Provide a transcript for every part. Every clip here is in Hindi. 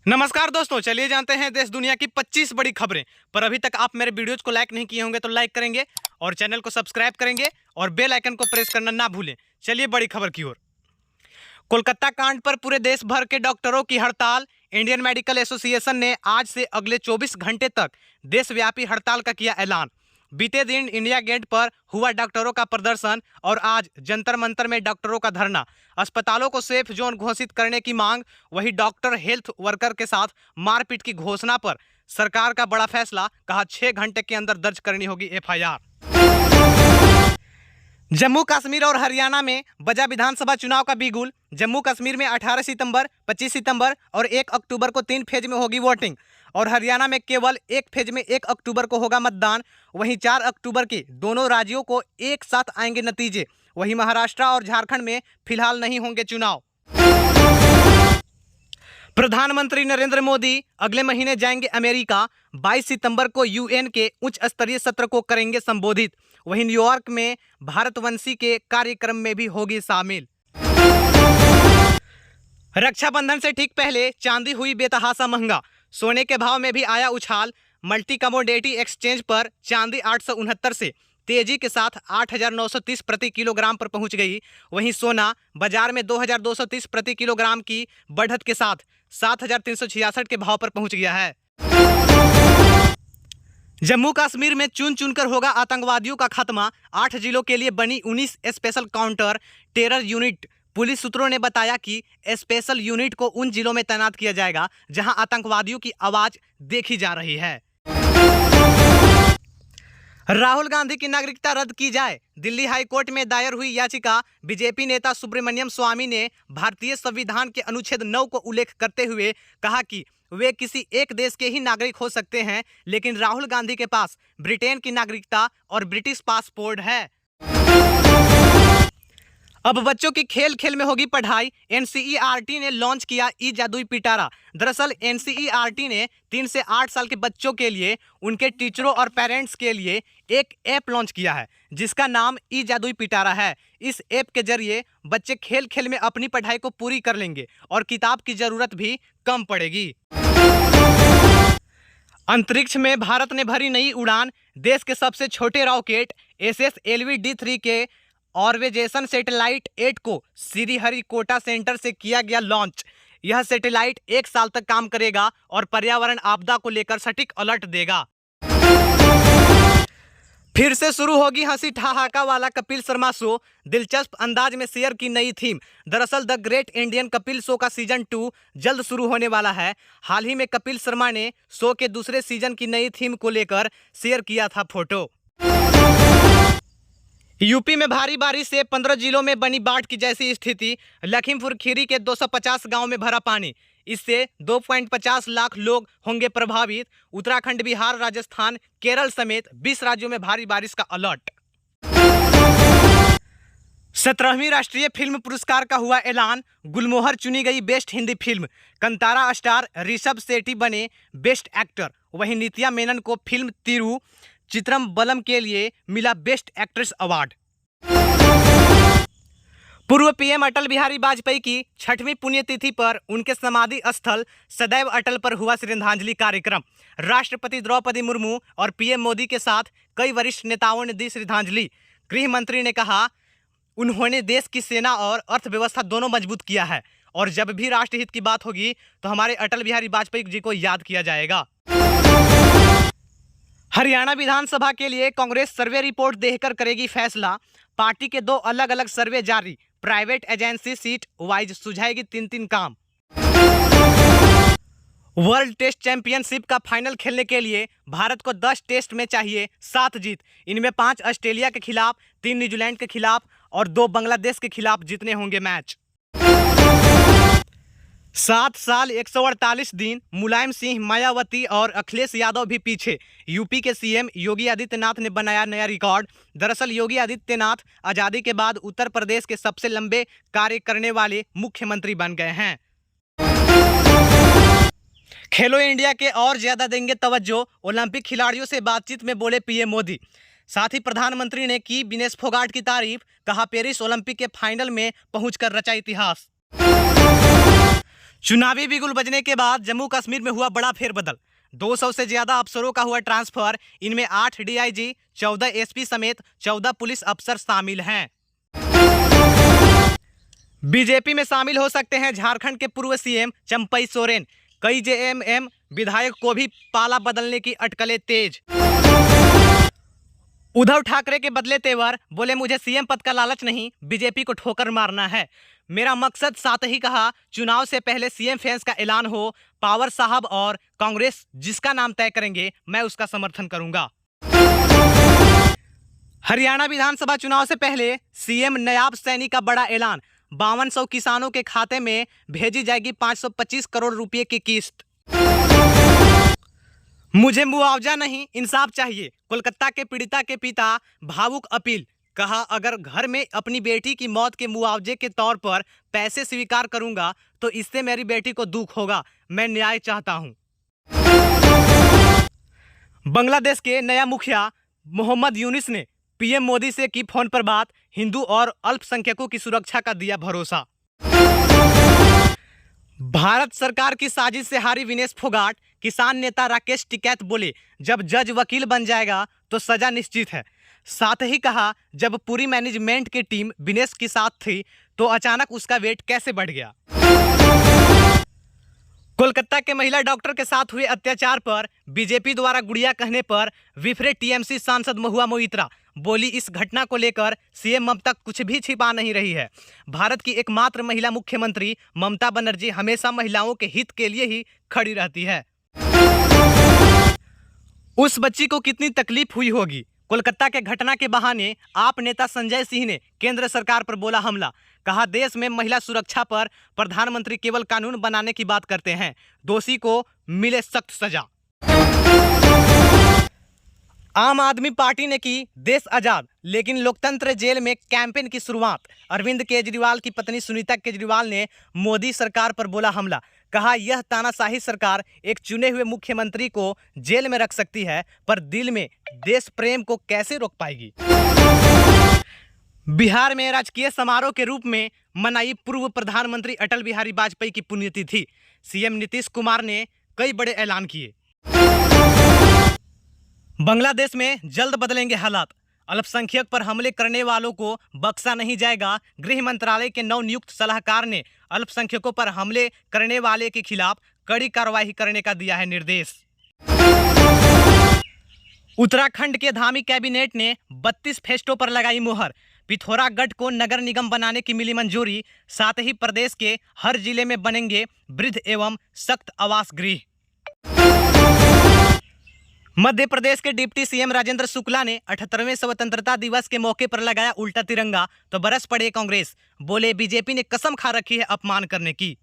नमस्कार दोस्तों, चलिए जानते हैं देश दुनिया की 25 बड़ी खबरें। पर अभी तक आप मेरे वीडियोज को लाइक नहीं किए होंगे तो लाइक करेंगे और चैनल को सब्सक्राइब करेंगे और बेल आइकन को प्रेस करना ना भूलें। चलिए बड़ी खबर की ओर। कोलकाता कांड पर पूरे देश भर के डॉक्टरों की हड़ताल। इंडियन मेडिकल एसोसिएशन ने आज से अगले 24 घंटे तक देशव्यापी हड़ताल का किया ऐलान। बीते दिन इंडिया गेट पर हुआ डॉक्टरों का प्रदर्शन और आज जंतर मंतर में डॉक्टरों का धरना। अस्पतालों को सेफ जोन घोषित करने की मांग। वही डॉक्टर हेल्थ वर्कर के साथ मारपीट की घोषणा पर सरकार का बड़ा फैसला, कहा 6 घंटे के अंदर दर्ज करनी होगी एफआईआर। जम्मू कश्मीर और हरियाणा में बजा विधानसभा चुनाव का बिगुल। जम्मू कश्मीर में 18 सितंबर, 25 सितंबर और 1 अक्टूबर को 3 फेज में होगी वोटिंग और हरियाणा में केवल 1 फेज में 1 अक्टूबर को होगा मतदान। वहीं 4 अक्टूबर के दोनों राज्यों को एक साथ आएंगे नतीजे। वहीं महाराष्ट्र और झारखंड में फिलहाल नहीं होंगे चुनाव। प्रधानमंत्री नरेंद्र मोदी अगले महीने जाएंगे अमेरिका। 22 सितंबर को यूएन के उच्च स्तरीय सत्र को करेंगे संबोधित। वहीं न्यूयॉर्क में भारतवंशी के कार्यक्रम में भी होगी शामिल। रक्षाबंधन से ठीक पहले चांदी हुई बेतहाशा महंगा। सोने के भाव में भी आया उछाल। मल्टी कमोडिटी एक्सचेंज पर चांदी 869 से तेजी के साथ 8,930 प्रति किलोग्राम पर पहुंच गई। वहीं सोना बाजार में 2,230 प्रति किलोग्राम की बढ़त के साथ 7,366 के भाव पर पहुंच गया है। जम्मू कश्मीर में चुन चुनकर होगा आतंकवादियों का खात्मा। 8 जिलों के लिए बनी 19 special counter terror unit. Police सूत्रों ने बताया कि स्पेशल यूनिट को उन जिलों में तैनात किया जाएगा जहां आतंकवादियों की आवाज देखी जा रही है। राहुल गांधी की नागरिकता रद्द की जाए। दिल्ली हाई कोर्ट में दायर हुई याचिका। बीजेपी नेता सुब्रमण्यम स्वामी ने भारतीय संविधान के अनुच्छेद 9 को उल्लेख करते हुए कहा कि वे किसी एक देश के ही नागरिक हो सकते हैं, लेकिन राहुल गांधी के पास ब्रिटेन की नागरिकता और ब्रिटिश पासपोर्ट है। अब बच्चों की खेल खेल में होगी पढ़ाई। एनसीईआरटी ने लॉन्च किया ई जादुई पिटारा। दरअसल एनसीईआरटी ने 3 से 8 साल के बच्चों के लिए, उनके टीचरों और पेरेंट्स के लिए एक ऐप लॉन्च किया है जिसका नाम ई जादुई पिटारा है। इस ऐप के जरिए बच्चे खेल खेल में अपनी पढ़ाई को पूरी कर लेंगे और किताब की जरूरत भी कम पड़ेगी। अंतरिक्ष में भारत ने भरी नई उड़ान। देश के सबसे छोटे रॉकेट SSLV-D3 के ऑर्बिटेशन सैटेलाइट 8 को श्रीहरिकोटा सेंटर से किया गया लॉन्च। यह सैटेलाइट 1 साल तक काम करेगा और पर्यावरण आपदा को लेकर सटीक अलर्ट देगा। फिर से शुरू होगी हंसी ठहाका वाला कपिल शर्मा शो। दिलचस्प अंदाज में शेयर की नई थीम। दरअसल the great Indian Kapil show का सीजन 2 जल्द शुरू होने वाला है। हाल ही में कपिल शर्मा ने शो के दूसरे सीजन की नई थीम को लेकर शेयर किया था फोटो। यूपी में भारी बारिश से 15 जिलों में बनी बाढ़ की जैसी स्थिति। लखीमपुर खीरी के 250 गांव में भरा पानी। इससे 2.50 लाख लोग होंगे प्रभावित। उत्तराखंड, बिहार, राजस्थान, केरल समेत 20 राज्यों में भारी बारिश का अलर्ट। 17वीं राष्ट्रीय फिल्म पुरस्कार का हुआ ऐलान। गुलमोहर चुनी गई best Hindi film. Kantara star Rishabh Shetty बने बेस्ट एक्टर। वहीं नित्या मेनन को फिल्म तिरु चित्रम बलम के लिए मिला बेस्ट एक्ट्रेस अवार्ड। पूर्व पीएम अटल बिहारी वाजपेयी की 6वीं पुण्यतिथि पर उनके समाधि स्थल सदैव अटल पर हुआ श्रद्धांजलि कार्यक्रम। राष्ट्रपति द्रौपदी मुर्मू और पीएम मोदी के साथ कई वरिष्ठ नेताओं ने दी श्रद्धांजलि। गृह मंत्री ने कहा, उन्होंने देश की सेना और अर्थव्यवस्था दोनों मजबूत किया है और जब भी राष्ट्रहित की बात होगी तो हमारे अटल बिहारी वाजपेयी जी को याद किया जाएगा। हरियाणा विधानसभा के लिए कांग्रेस सर्वे रिपोर्ट देखकर करेगी फैसला। पार्टी के 2 अलग अलग सर्वे जारी। प्राइवेट एजेंसी सीट वाइज सुझाएगी 3-3 काम। वर्ल्ड टेस्ट चैंपियनशिप का फाइनल खेलने के लिए भारत को 10 टेस्ट में चाहिए 7 जीत। इनमें 5 ऑस्ट्रेलिया के खिलाफ, 3 न्यूजीलैंड के खिलाफ और 2 बांग्लादेश के खिलाफ जीतने होंगे मैच। 7 साल 148 दिन। मुलायम सिंह, मायावती और अखिलेश यादव भी पीछे। यूपी के सीएम योगी आदित्यनाथ ने बनाया नया रिकॉर्ड। दरअसल योगी आदित्यनाथ आजादी के बाद उत्तर प्रदेश के सबसे लंबे कार्य करने वाले मुख्यमंत्री बन गए हैं। खेलो इंडिया के और ज्यादा देंगे तवज्जो। ओलंपिक खिलाड़ियों से बातचीत में बोले पीएम मोदी। साथ ही प्रधानमंत्री ने की विनेश फोगाट की तारीफ। कहा, पेरिस ओलंपिक के फाइनल में पहुंचकर रचा इतिहास। चुनावी बिगुल बजने के बाद जम्मू कश्मीर में हुआ बड़ा फेरबदल। 200 से ज्यादा अफसरों का हुआ ट्रांसफर। इनमें 8 डीआईजी, 14 एसपी समेत 14 पुलिस अफसर शामिल हैं। बीजेपी में शामिल हो सकते हैं झारखंड के पूर्व सीएम चंपई सोरेन। कई जेएमएम विधायक को भी पाला बदलने की अटकलें तेज। उद्धव ठाकरे के बदले तेवर, बोले मुझे सीएम पद का लालच नहीं, बीजेपी को ठोकर मारना है। मेरा मकसद साथ ही कहा, चुनाव से पहले सीएम फैंस का ऐलान हो। पावर साहब और कांग्रेस जिसका नाम तय करेंगे मैं उसका समर्थन करूंगा। हरियाणा विधानसभा चुनाव से पहले सीएम नायब सैनी का बड़ा ऐलान। 5200 किसानों के खाते में भेजी जाएगी 525 करोड़ रुपए की किस्त। मुझे मुआवजा नहीं, इंसाफ चाहिए। कोलकाता के पीड़िता के पिता भावुक अपील। कहा, अगर घर में अपनी बेटी की मौत के मुआवजे के तौर पर पैसे स्वीकार करूंगा तो इससे मेरी बेटी को दुख होगा। मैं न्याय चाहता हूं। बांग्लादेश के नया मुखिया मोहम्मद यूनिस ने पीएम मोदी से की फोन पर बात। हिंदू और अल्पसंख्यकों की सुरक्षा का दिया भरोसा। भारत सरकार की साजिश से हारी विनेश फोगाट। किसान नेता राकेश टिकैत बोले, जब जज वकील बन जाएगा तो सजा निश्चित है। साथ ही कहा, जब पूरी मैनेजमेंट की टीम विनेश के साथ थी तो अचानक उसका वेट कैसे बढ़ गया। कोलकाता के महिला डॉक्टर के साथ हुए अत्याचार पर बीजेपी द्वारा गुड़िया कहने पर विफरे टीएमसी सांसद महुआ मोइत्रा। बोली, इस घटना को लेकर सीएम ममता कुछ भी छिपा नहीं रही है। भारत की एकमात्र महिला मुख्यमंत्री ममता बनर्जी हमेशा महिलाओं के हित के लिए ही खड़ी रहती है। उस बच्ची को कितनी तकलीफ हुई होगी। कोलकाता के घटना के बहाने आप नेता संजय सिंह ने केंद्र सरकार पर बोला हमला। कहा, देश में महिला सुरक्षा पर प्रधानमंत्री केवल कानून बनाने की बात करते हैं, दोषी को मिले सख्त सजा। आम आदमी पार्टी ने की देश आजाद लेकिन लोकतंत्र जेल में कैंपेन की शुरुआत। अरविंद केजरीवाल की पत्नी सुनीता केजरीवाल ने मोदी सरकार पर बोला हमला। कहा, यह तानाशाही सरकार एक चुने हुए मुख्यमंत्री को जेल में रख सकती है पर दिल में देश प्रेम को कैसे रोक पाएगी। बिहार में राजकीय समारोह के रूप में मनाई पूर्व प्रधानमंत्री अटल बिहारी वाजपेयी की पुण्यतिथि। सीएम नीतीश कुमार ने कई बड़े ऐलान किए। बांग्लादेश में जल्द बदलेंगे हालात। अल्पसंख्यक पर हमले करने वालों को बख्शा नहीं जाएगा। गृह मंत्रालय के नवनियुक्त सलाहकार ने अल्पसंख्यकों पर हमले करने वाले के खिलाफ कड़ी कार्रवाई करने का दिया है निर्देश। उत्तराखंड के धामी कैबिनेट ने 32 फेस्टों पर लगाई मुहर। पिथौरागढ़ को नगर निगम बनाने की मिली मंजूरी। साथ ही प्रदेश के हर जिले में बनेंगे वृद्ध एवं सख्त आवास गृह। मध्य प्रदेश के डिप्टी सीएम राजेंद्र शुक्ला ने 78वें स्वतंत्रता दिवस के मौके पर लगाया उल्टा तिरंगा तो बरस पड़े कांग्रेस। बोले, बीजेपी ने कसम खा रखी है अपमान करने की।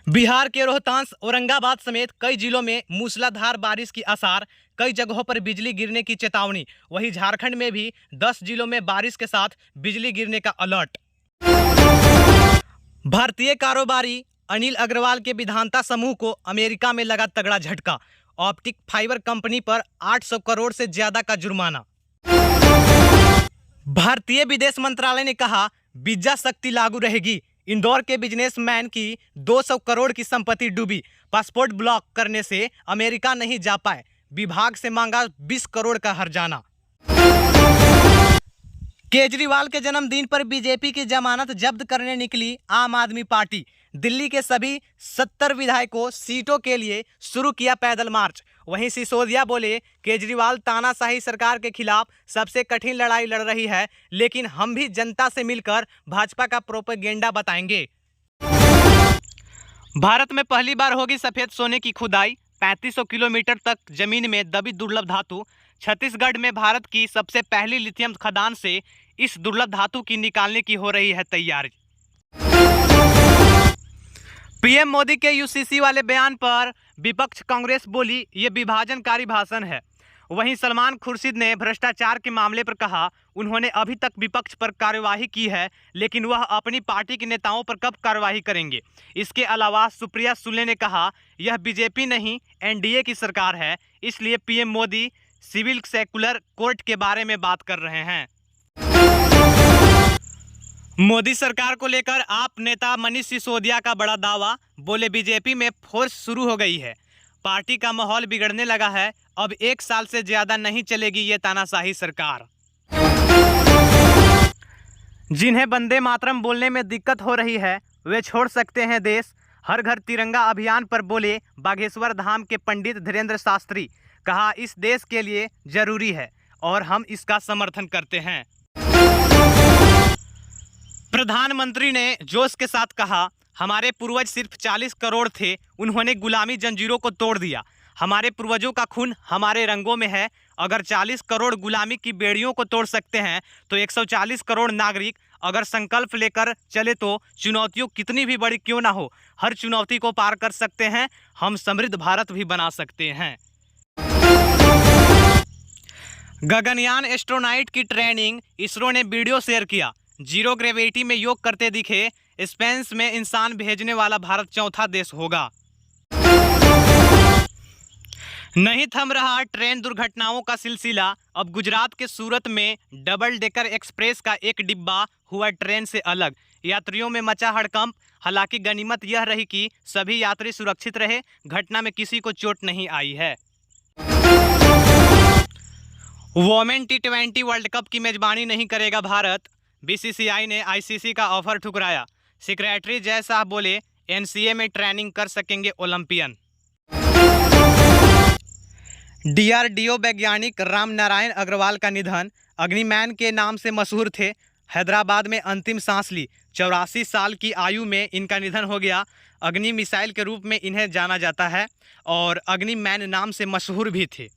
बिहार के रोहतास, औरंगाबाद समेत कई जिलों में मूसलाधार बारिश की आसार। कई जगहों पर बिजली गिरने की चेतावनी। वहीं झारखंड में भी 10 जिलों में बारिश के साथ बिजली गिरने का अलर्ट। भारतीय कारोबारी अनिल अग्रवाल के विधानता समूह को अमेरिका में लगा तगड़ा झटका। ऑप्टिक फाइबर कंपनी पर 800 करोड़ से ज्यादा का जुर्माना। भारतीय विदेश मंत्रालय ने कहा, वीजा शक्ति लागू रहेगी। इंदौर के बिजनेसमैन की 200 करोड़ की संपत्ति डूबी। पासपोर्ट ब्लॉक करने से अमेरिका नहीं जा पाए। विभाग से मांगा 20 करोड़ का हर्जाना। केजरीवाल के जन्मदिन पर बीजेपी की जमानत जब्त करने निकली आम आदमी पार्टी। दिल्ली के सभी 70 विधायकों सीटों के लिए शुरू किया पैदल मार्च। वहीं सिसोदिया बोले, केजरीवाल तानाशाही सरकार के खिलाफ सबसे कठिन लड़ाई लड़ रही है, लेकिन हम भी जनता से मिलकर भाजपा का प्रोपेगेंडा बताएंगे। भारत में पहली बार होगी सफेद सोने की खुदाई। 3500 किलोमीटर तक जमीन में दबी दुर्लभ धातु। छत्तीसगढ़ में भारत की सबसे पहली लिथियम खदान से इस दुर्लभ धातु की निकालने की हो रही है तैयारी। पीएम मोदी के यूसीसी वाले बयान पर विपक्ष कांग्रेस बोली, ये विभाजनकारी भाषण है। वहीं सलमान खुर्शीद ने भ्रष्टाचार के मामले पर कहा, उन्होंने अभी तक विपक्ष पर कार्यवाही की है, लेकिन वह अपनी पार्टी के नेताओं पर कब कार्यवाही करेंगे। इसके अलावा सुप्रिया सुले ने कहा, यह बीजेपी नहीं एनडीए की सरकार है, इसलिए PM Modi civil secular court के बारे में बात कर रहे हैं। मोदी सरकार को लेकर आप नेता मनीष सिसोदिया का बड़ा दावा, बोले बीजेपी में फोर्स शुरू हो गई है, पार्टी का माहौल बिगड़ने लगा है, अब 1 साल से ज्यादा नहीं चलेगी ये तानाशाही सरकार। जिन्हें वंदे मातरम बोलने में दिक्कत हो रही है वे छोड़ सकते हैं देश। हर घर तिरंगा अभियान पर बोले बागेश्वर धाम के पंडित धीरेन्द्र शास्त्री, कहा इस देश के लिए जरूरी है और हम इसका समर्थन करते हैं। प्रधानमंत्री ने जोश के साथ कहा, हमारे पूर्वज सिर्फ 40 करोड़ थे, उन्होंने गुलामी जंजीरों को तोड़ दिया। हमारे पूर्वजों का खून हमारे रंगों में है। अगर 40 करोड़ गुलामी की बेड़ियों को तोड़ सकते हैं तो 140 करोड़ नागरिक अगर संकल्प लेकर चले तो चुनौतियों कितनी भी बड़ी क्यों ना हो, हर चुनौती को पार कर सकते हैं। हम समृद्ध भारत भी बना सकते हैं। गगनयान एस्ट्रोनॉट की ट्रेनिंग इसरो ने वीडियो शेयर किया। जीरो ग्रेविटी में योग करते दिखे। स्पेस में इंसान भेजने वाला भारत चौथा देश होगा। नहीं थम रहा ट्रेन दुर्घटनाओं का सिलसिला। अब गुजरात के सूरत में डबल डेकर एक्सप्रेस का एक डिब्बा हुआ ट्रेन से अलग। यात्रियों में मचा हड़कंप। हालांकि गनीमत यह रही कि सभी यात्री सुरक्षित रहे। घटना में किसी को चोट नहीं आई है। वोमेन T20 वर्ल्ड कप की मेजबानी नहीं करेगा भारत। BCCI ने ICC का ऑफर ठुकराया। सेक्रेटरी जय शाह बोले NCA में ट्रेनिंग कर सकेंगे ओलंपियन। DRDO वैज्ञानिक राम नारायण अग्रवाल का निधन। अग्निमैन के नाम से मशहूर थे। हैदराबाद में अंतिम सांस ली। 84 साल की आयु में इनका निधन हो गया। अग्नि मिसाइल के रूप में इन्हें जाना जाता है और अग्निमैन नाम से मशहूर भी थे।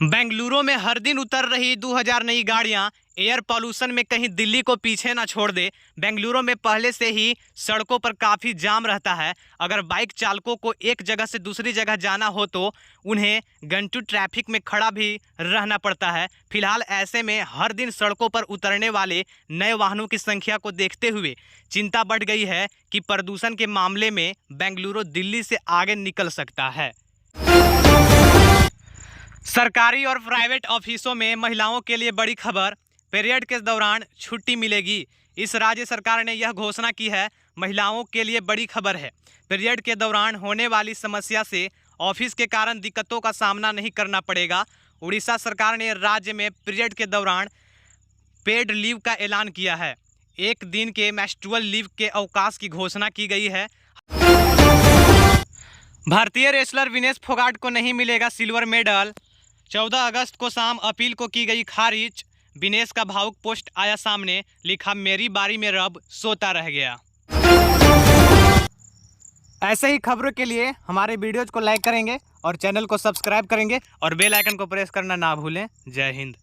बेंगलुरु में हर दिन उतर रही 2000 नई गाड़ियां। एयर पॉल्यूशन में कहीं दिल्ली को पीछे ना छोड़ दे। बेंगलुरु में पहले से ही सड़कों पर काफ़ी जाम रहता है। अगर बाइक चालकों को एक जगह से दूसरी जगह जाना हो तो उन्हें घंटों ट्रैफिक में खड़ा भी रहना पड़ता है। फिलहाल ऐसे में हर दिन सड़कों पर उतरने वाले नए वाहनों की संख्या को देखते हुए चिंता बढ़ गई है कि प्रदूषण के मामले में बेंगलुरु दिल्ली से आगे निकल सकता है। सरकारी और प्राइवेट ऑफिसों में महिलाओं के लिए बड़ी खबर। पीरियड के दौरान छुट्टी मिलेगी। इस राज्य सरकार ने यह घोषणा की है। महिलाओं के लिए बड़ी खबर है। पीरियड के दौरान होने वाली समस्या से ऑफिस के कारण दिक्कतों का सामना नहीं करना पड़ेगा। उड़ीसा सरकार ने राज्य में पीरियड के दौरान पेड लीव का ऐलान किया है। 1 दिन के मेंस्ट्रुअल लीव के अवकाश की घोषणा की गई है। भारतीय रेसलर विनेश फोगाट को नहीं मिलेगा सिल्वर मेडल। 14 अगस्त को शाम अपील को की गई खारिज। विनेश का भावुक पोस्ट आया सामने, लिखा मेरी बारी में रब सोता रह गया। ऐसे ही खबरों के लिए हमारे वीडियोज को लाइक करेंगे और चैनल को सब्सक्राइब करेंगे और बेल आइकन को प्रेस करना ना भूलें। जय हिंद।